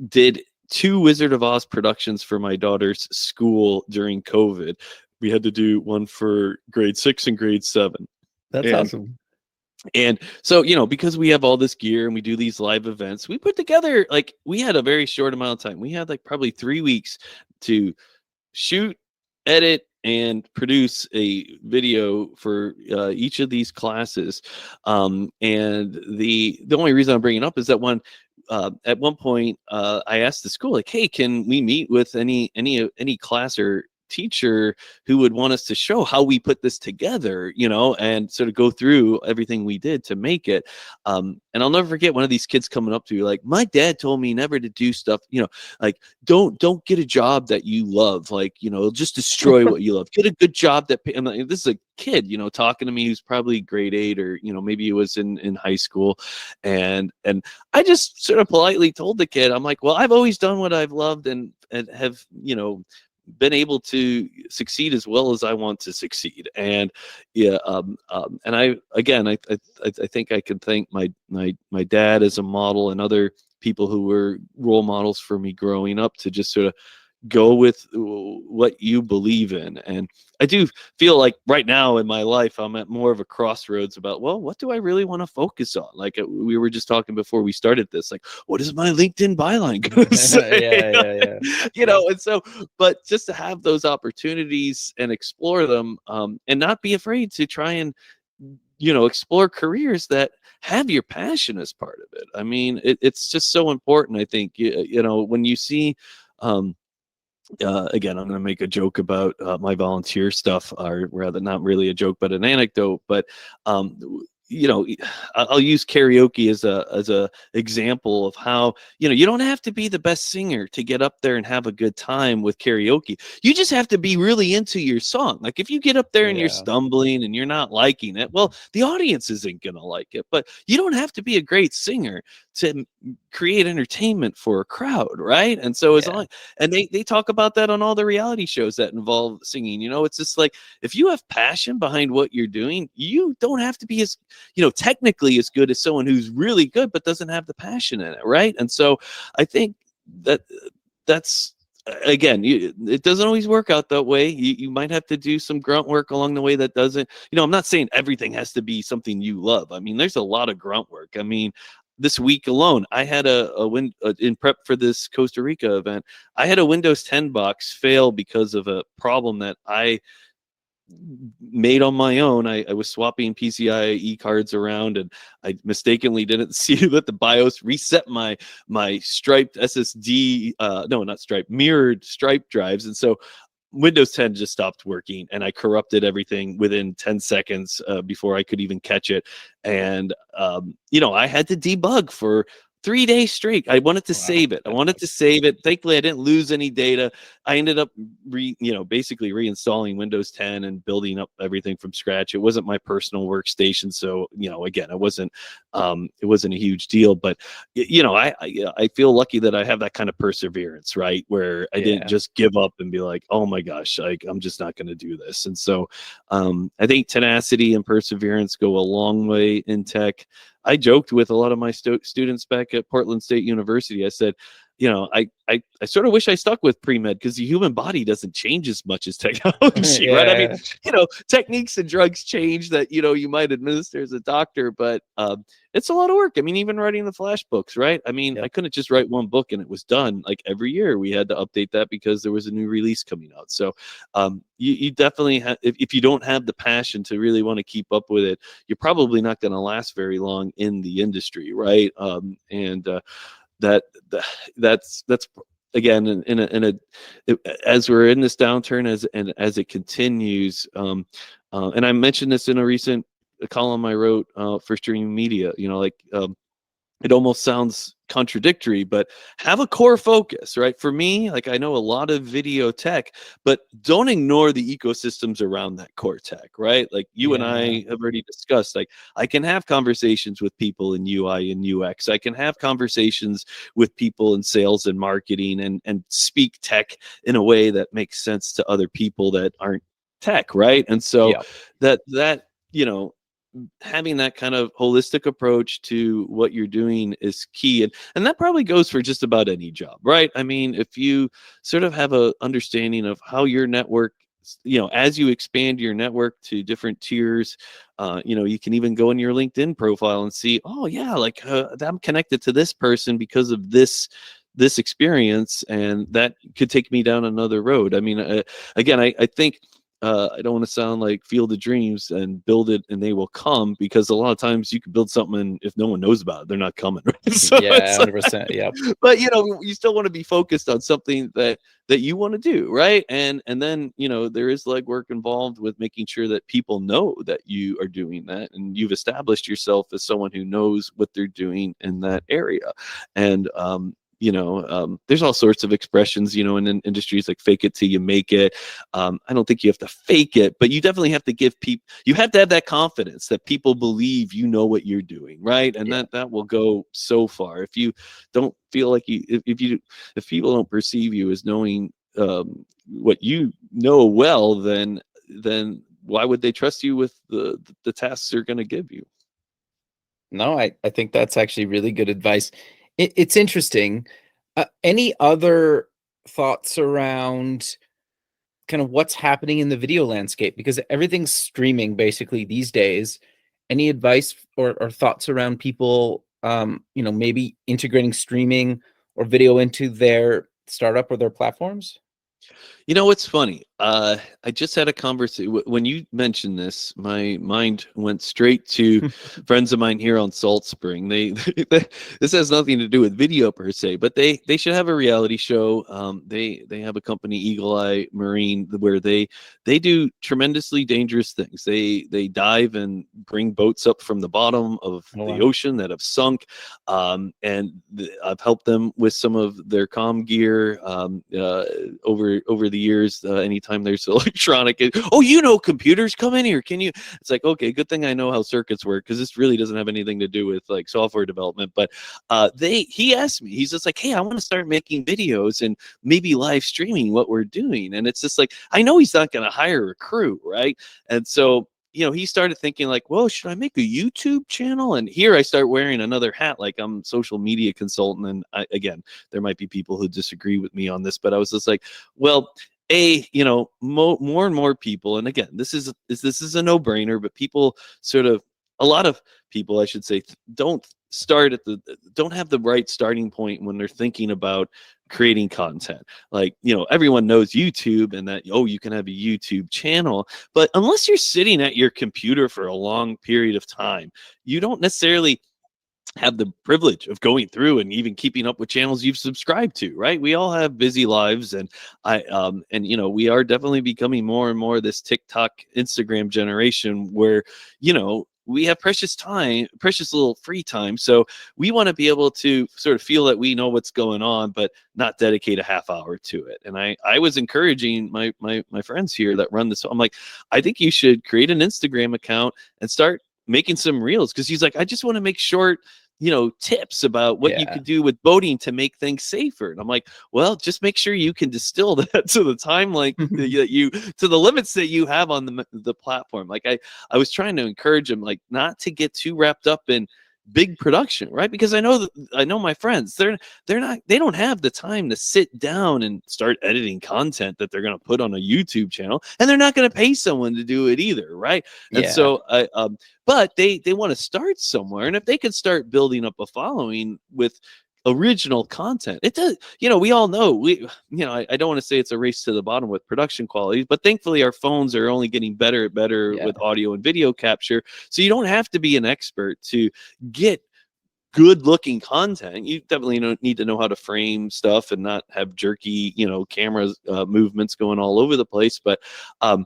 did 2 Wizard of Oz productions for my daughter's school during COVID. We had to do one for grade 6 and grade 7. That's awesome. And so, because we have all this gear and we do these live events, we put together, like, we had a very short amount of time. We had like probably 3 weeks to shoot, edit, and produce a video for each of these classes. And the only reason I'm bringing it up is that at one point, I asked the school, like, hey, can we meet with any class or teacher who would want us to show how we put this together, and sort of go through everything we did to make it. And I'll never forget one of these kids coming up to me like, my dad told me never to do stuff, like don't get a job that you love, like, it'll just destroy what you love. Get a good job that and this is a kid, talking to me who's probably grade 8 or, maybe he was in high school. And I just sort of politely told the kid, I'm like, well, I've always done what I've loved and have, been able to succeed as well as I want to succeed. And and I think I can thank my dad as a model and other people who were role models for me growing up to just sort of go with what you believe in. And I do feel like right now in my life, I'm at more of a crossroads about, well, what do I really want to focus on? Like we were just talking before we started this, like, what is my LinkedIn byline going to say? Yeah. And so, but just to have those opportunities and explore them, and not be afraid to try and, explore careers that have your passion as part of it. I mean, it's just so important. I think, when you see, again, I'm going to make a joke about my volunteer stuff, or rather not really a joke, but an anecdote. But I'll use karaoke as a example of how, you don't have to be the best singer to get up there and have a good time with karaoke. You just have to be really into your song. Like if you get up there and you're stumbling and you're not liking it, well, the audience isn't going to like it. But you don't have to be a great singer to create entertainment for a crowd, right? And so as long, and they talk about that on all the reality shows that involve singing. You know, it's just like, if you have passion behind what you're doing, you don't have to be as, you know, technically as good as someone who's really good but doesn't have the passion in it, right? And so I think that's again, it doesn't always work out that way. You might have to do some grunt work along the way that doesn't, you know, I'm not saying everything has to be something you love. I mean, there's a lot of grunt work. I mean, this week alone, I had in prep for this Costa Rica event, I had a Windows 10 box fail because of a problem that I made on my own. I was swapping PCIe cards around, and I mistakenly didn't see that the BIOS reset my striped SSD, no, not striped, mirrored stripe drives. And so Windows 10 just stopped working, and I corrupted everything within 10 seconds before I could even catch it. And, you know, I had to debug for 3 days straight. I wanted to save it. I wanted to save it. Thankfully, I didn't lose any data. I ended up, basically reinstalling Windows 10 and building up everything from scratch. It wasn't my personal workstation, so again, it wasn't a huge deal. But I feel lucky that I have that kind of perseverance, right? Where I didn't just give up and be like, oh my gosh, I'm just not going to do this. And so I think tenacity and perseverance go a long way in tech. I joked with a lot of my students back at Portland State University. I said, I sort of wish I stuck with pre-med, because the human body doesn't change as much as technology, right? I mean, techniques and drugs change that, you might administer as a doctor, but it's a lot of work. I mean, even writing the flash books, right? I mean, I couldn't just write one book and it was done. Like every year we had to update that because there was a new release coming out. So you definitely have, if you don't have the passion to really want to keep up with it, you're probably not going to last very long in the industry, right? That's again as we're in this downturn, as it continues, and I mentioned this in a recent column I wrote for streaming media. It almost sounds contradictory, but have a core focus, right? For me, like, I know a lot of video tech, but don't ignore the ecosystems around that core tech, right? Like you and I have already discussed, like, I can have conversations with people in UI and UX. I can have conversations with people in sales and marketing and speak tech in a way that makes sense to other people that aren't tech, right? And so having that kind of holistic approach to what you're doing is key. And that probably goes for just about any job, right? I mean, if you sort of have a understanding of how your network, as you expand your network to different tiers, you can even go in your LinkedIn profile and see, oh yeah, like I'm connected to this person because of this experience, and that could take me down another road. I mean, again, I think, I don't want to sound like Field of Dreams and build it and they will come, because a lot of times you can build something and if no one knows about it, they're not coming. Right? So 100%. Yeah. But you still want to be focused on something that you want to do, right? And then there is legwork involved with making sure that people know that you are doing that, and you've established yourself as someone who knows what they're doing in that area. And there's all sorts of expressions, in industries like fake it till you make it. I don't think you have to fake it, but you definitely have to give people, you have to have that confidence that people believe you know what you're doing, right? And that will go so far. If you don't feel like if people don't perceive you as knowing what you know well, then why would they trust you with the tasks they're going to give you? No, I think that's actually really good advice. It's interesting. Any other thoughts around kind of what's happening in the video landscape? Because everything's streaming basically these days. Any advice or thoughts around people, maybe integrating streaming or video into their startup or their platforms? It's funny. I just had a conversation. When you mentioned this, my mind went straight to friends of mine here on Salt Spring. This has nothing to do with video per se, but they should have a reality show. They have a company, Eagle Eye Marine, where they do tremendously dangerous things. They dive and bring boats up from the bottom of the ocean that have sunk. And I've helped them with some of their comm gear over over the years, anytime there's electronic, computers, come in here. Can you? It's like, okay, good thing I know how circuits work, because this really doesn't have anything to do with like software development. But he asked me, he's just like, hey, I want to start making videos and maybe live streaming what we're doing. And it's just like, I know he's not going to hire a crew, right? And so, he started thinking like, well, should I make a YouTube channel? And here I start wearing another hat, like I'm social media consultant. And again, there might be people who disagree with me on this, but I was just like, well, more and more people, and again, this is a no-brainer, but people a lot of people, I should say, don't have the right starting point when they're thinking about creating content. Like, everyone knows YouTube and that, you can have a YouTube channel, but unless you're sitting at your computer for a long period of time, you don't necessarily have the privilege of going through and even keeping up with channels you've subscribed to, right? We all have busy lives, and we are definitely becoming more and more this TikTok, Instagram generation where, we have precious little free time. So we want to be able to sort of feel that we know what's going on, but not dedicate a half hour to it. And I was encouraging my friends here that run this. I'm like, I think you should create an Instagram account and start making some reels. Cause he's like, I just want to make short, tips about what you could do with boating to make things safer. And I'm like, well, just make sure you can distill that to the timeline to the limits that you have on the platform. Like I was trying to encourage him, like, not to get too wrapped up in big production, right? Because I know my friends, they don't have the time to sit down and start editing content that they're going to put on a YouTube channel, and they're not going to pay someone to do it either, right? And so but they want to start somewhere, and if they can start building up a following with original content, it does. We all know I don't want to say it's a race to the bottom with production quality, but thankfully our phones are only getting better with audio and video capture, so you don't have to be an expert to get good looking content. You definitely need to know how to frame stuff and not have jerky cameras movements going all over the place. But as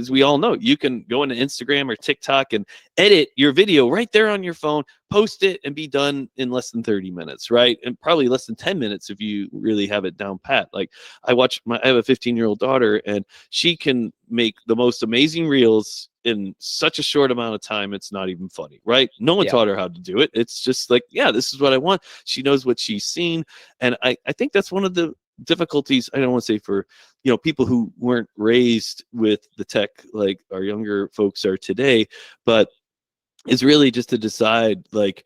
we all know, you can go into Instagram or TikTok and edit your video right there on your phone, post it, and be done in less than 30 minutes, right? And probably less than 10 minutes if you really have it down pat. Like I have a 15-year-old daughter, and she can make the most amazing reels in such a short amount of time. It's not even funny, right? No one taught her how to do it. It's just like, this is what I want. She knows what she's seen. And I think that's one of the difficulties, I don't want to say for people who weren't raised with the tech like our younger folks are today, but it's really just to decide, like,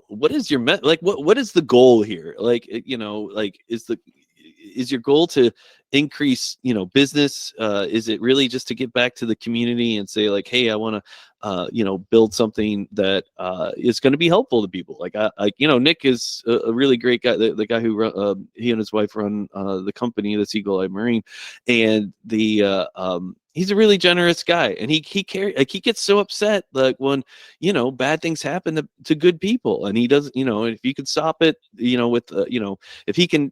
what is your what is the goal here? Like, is your goal to increase business? Is it really just to get back to the community and say like, hey, I want to build something that is going to be helpful to people? Like Nick is a really great guy, the guy who he and his wife run the company, the Eagle Eye Marine, and he's a really generous guy, and he gets so upset like when bad things happen to good people, and he doesn't, if you could stop it, with if he can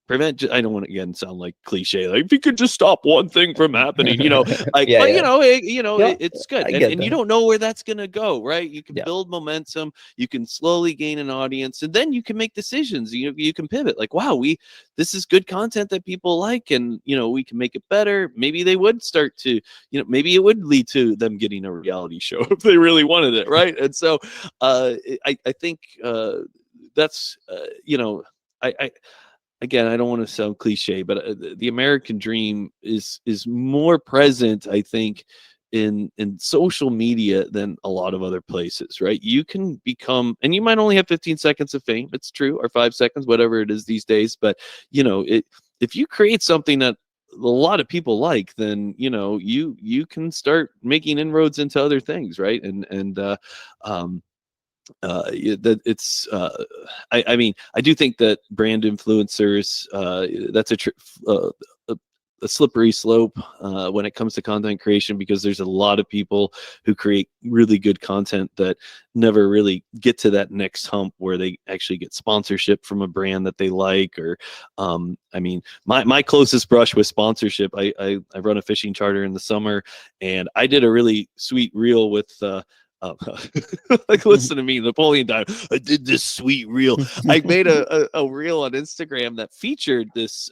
prevent, I don't want to again sound like cliche, like if you could just stop one thing from happening, like, it's good. And you don't know where that's going to go, right? You can build momentum, you can slowly gain an audience, and then you can make decisions. You can pivot, like, wow, this is good content that people like, and we can make it better. Maybe they would start to, maybe it would lead to them getting a reality show if they really wanted it, right? And so I think that's again, I don't want to sound cliche, but the American dream is more present, I think, in social media than a lot of other places, right? You can become, and you might only have 15 seconds of fame. It's true, or 5 seconds, whatever it is these days. But if you create something that a lot of people like, then you can start making inroads into other things, right? I mean, I do think that brand influencers, that's a slippery slope when it comes to content creation, because there's a lot of people who create really good content that never really get to that next hump where they actually get sponsorship from a brand that they like. Or I mean, my closest brush with sponsorship, I run a fishing charter in the summer, and I did a really sweet reel with like listen to me, Napoleon Dynamite. I did this sweet reel. I made a reel on Instagram that featured this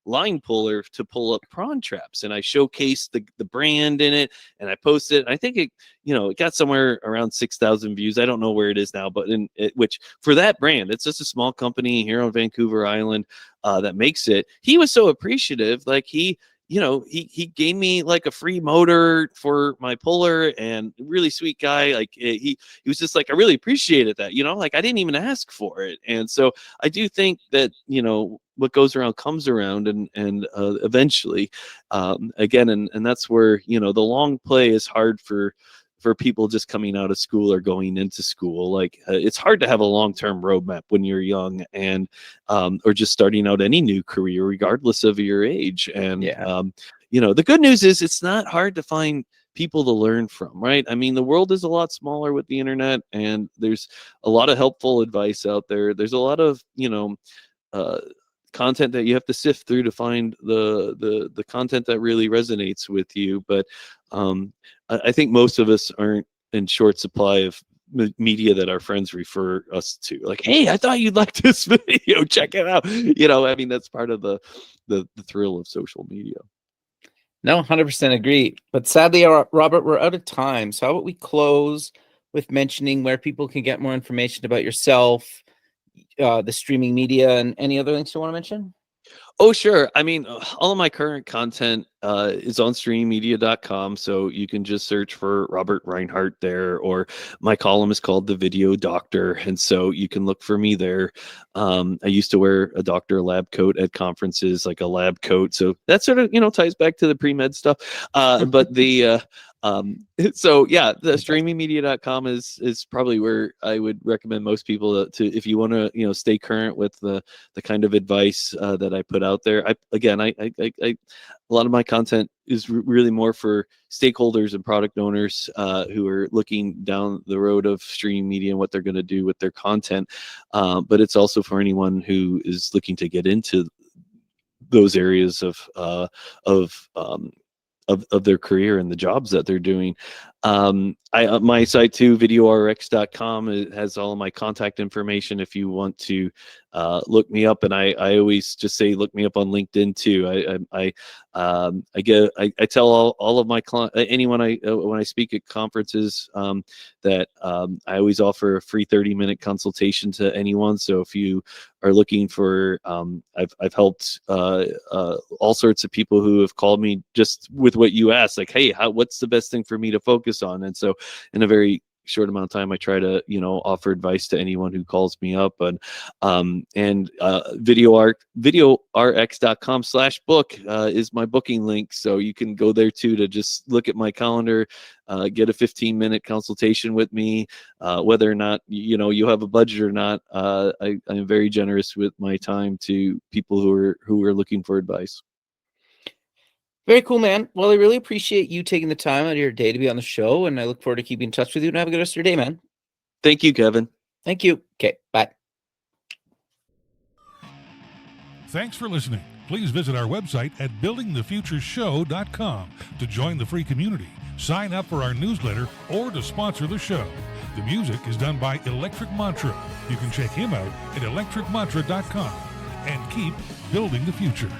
line puller to pull up prawn traps, and I showcased the brand in it, and I posted it. I think it got somewhere around 6,000 views. I don't know where it is now, but which for that brand, it's just a small company here on Vancouver Island that makes it. He was so appreciative. Like he gave me like a free motor for my puller, and really sweet guy. Like he was just like, I really appreciated that, like I didn't even ask for it. And so I do think that, what goes around comes around, and eventually, again, and that's where, the long play is hard for people just coming out of school or going into school. Like it's hard to have a long-term roadmap when you're young, and or just starting out any new career, regardless of your age. And the good news is it's not hard to find people to learn from, right? I mean, the world is a lot smaller with the internet, and there's a lot of helpful advice out there. There's a lot of content that you have to sift through to find the content that really resonates with you. But I think most of us aren't in short supply of media that our friends refer us to. Like, hey, I thought you'd like this video. Check it out. I mean, that's part of the thrill of social media. No, 100% agree. But sadly, Robert, we're out of time. So how about we close with mentioning where people can get more information about yourself, the streaming media, and any other links you want to mention? Oh, sure. I mean, all of my current content is on streamingmedia.com, so you can just search for Robert Reinhardt there, or my column is called The Video Doctor, and so you can look for me there. I used to wear a doctor lab coat at conferences, like a lab coat, so that sort of, ties back to the pre-med stuff. But the so yeah, the streamingmedia.com is probably where I would recommend most people to if you want to stay current with the kind of advice that I put out there. I a lot of my content is really more for stakeholders and product owners who are looking down the road of streaming media and what they're going to do with their content, but it's also for anyone who is looking to get into those areas of their career and the jobs that they're doing. My site too, videorx.com, it has all of my contact information if you want to look me up. And I always just say look me up on LinkedIn too. I tell all of my clients, anyone when I speak at conferences, that I always offer a free 30-minute consultation to anyone. So if you are looking for, I've helped all sorts of people who have called me just with what you asked, like, hey, what's the best thing for me to focus on? And so in a very short amount of time, I try to, offer advice to anyone who calls me up. And videorx.com/book is my booking link. So you can go there too, to just look at my calendar, get a 15-minute consultation with me, whether or not, you have a budget or not. I'm very generous with my time to people who are looking for advice. Very cool, man. Well, I really appreciate you taking the time out of your day to be on the show, and I look forward to keeping in touch with you, and have a good rest of your day, man. Thank you, Kevin. Thank you. Okay, bye. Thanks for listening. Please visit our website at buildingthefutureshow.com to join the free community, sign up for our newsletter, or to sponsor the show. The music is done by Electric Mantra. You can check him out at electricmantra.com, and keep building the future.